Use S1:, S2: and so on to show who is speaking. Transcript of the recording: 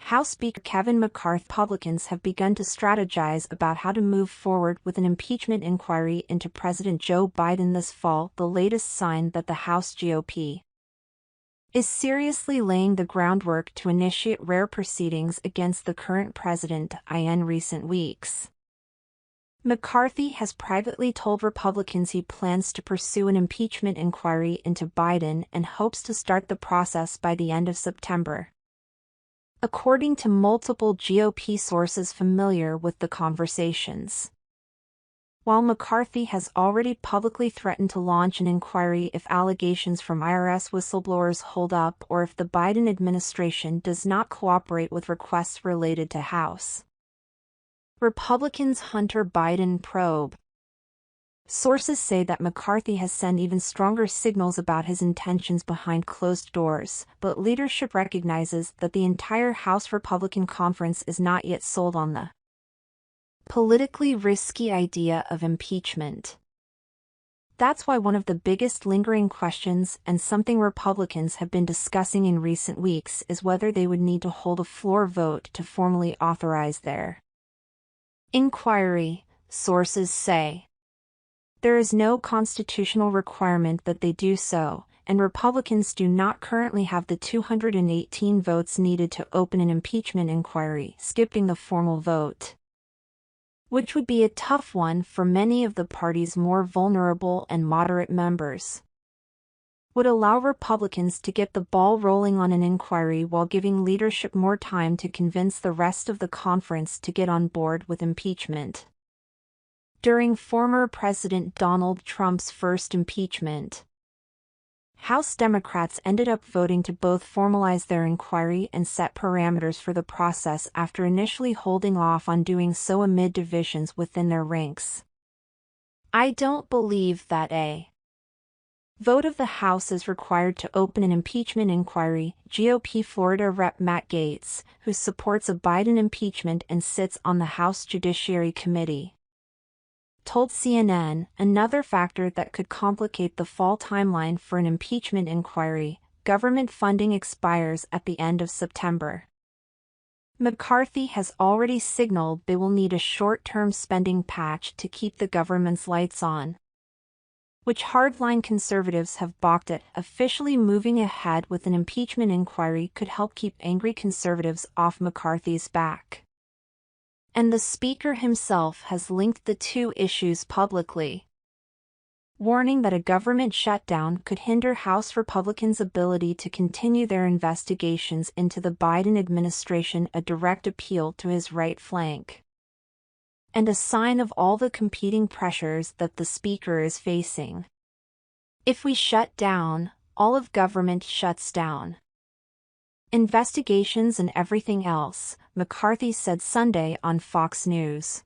S1: House Speaker Kevin McCarthy Republicans have begun to strategize about how to move forward with an impeachment inquiry into President Joe Biden this fall, the latest sign that the House GOP is seriously laying the groundwork to initiate rare proceedings against the current president in recent weeks. McCarthy has privately told Republicans he plans to pursue an impeachment inquiry into Biden and hopes to start the process by the end of September, according to multiple GOP sources familiar with the conversations. While McCarthy has already publicly threatened to launch an inquiry if allegations from IRS whistleblowers hold up or if the Biden administration does not cooperate with requests related to House Republicans' Hunter Biden probe, sources say that McCarthy has sent even stronger signals about his intentions behind closed doors, but leadership recognizes that the entire House Republican conference is not yet sold on the politically risky idea of impeachment. That's why one of the biggest lingering questions, and something Republicans have been discussing in recent weeks, is whether they would need to hold a floor vote to formally authorize their inquiry, sources say. There is no constitutional requirement that they do so, and Republicans do not currently have the 218 votes needed to open an impeachment inquiry, skipping the formal vote, which would be a tough one for many of the party's more vulnerable and moderate members. Would allow Republicans to get the ball rolling on an inquiry while giving leadership more time to convince the rest of the conference to get on board with impeachment. During former President Donald Trump's first impeachment, House Democrats ended up voting to both formalize their inquiry and set parameters for the process after initially holding off on doing so amid divisions within their ranks. I don't believe that a vote of the House is required to open an impeachment inquiry, GOP Florida Rep. Matt Gaetz, who supports a Biden impeachment and sits on the House Judiciary Committee, told CNN. Another factor that could complicate the fall timeline for an impeachment inquiry: government funding expires at the end of September. McCarthy has already signaled they will need a short-term spending patch to keep the government's lights on, which hardline conservatives have balked at. Officially moving ahead with an impeachment inquiry could help keep angry conservatives off McCarthy's back. And the Speaker himself has linked the two issues publicly, warning that a government shutdown could hinder House Republicans' ability to continue their investigations into the Biden administration, a direct appeal to his right flank, and a sign of all the competing pressures that the Speaker is facing. If we shut down, all of government shuts down. Investigations and everything else, McCarthy said Sunday on Fox News.